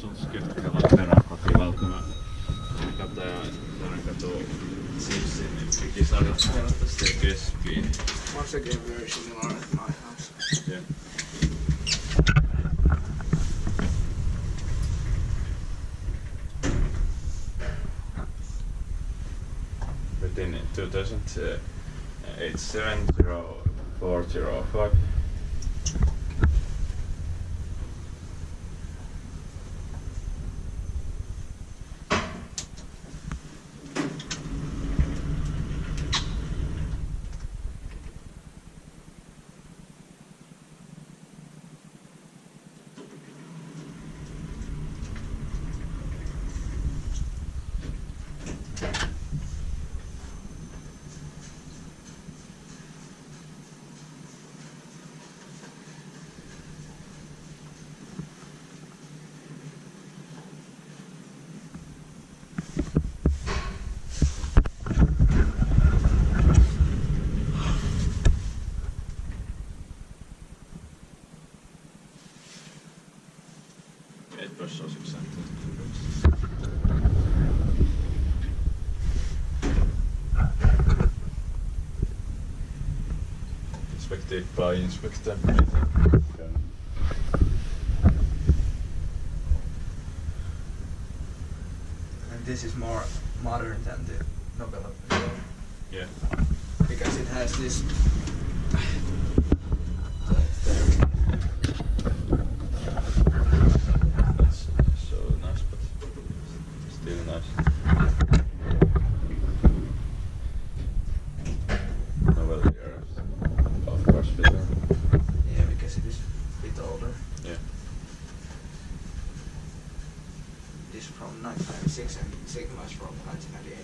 Katajasaarenkatu Lappeenranta kotivaltama Katajasaarenkatu Simpsin Pikisaari tästä keskiin. Once again very similar at my house. Yeah. Within 2008-70405. Inspected by Inspecta. And this is more modern than the Nobel. Yeah. Because it has this That's so nice, but still nice. Novel here, of course, filter. yeah, because it is a bit older. Yeah. This is from 1996 and Sigma is from 1998.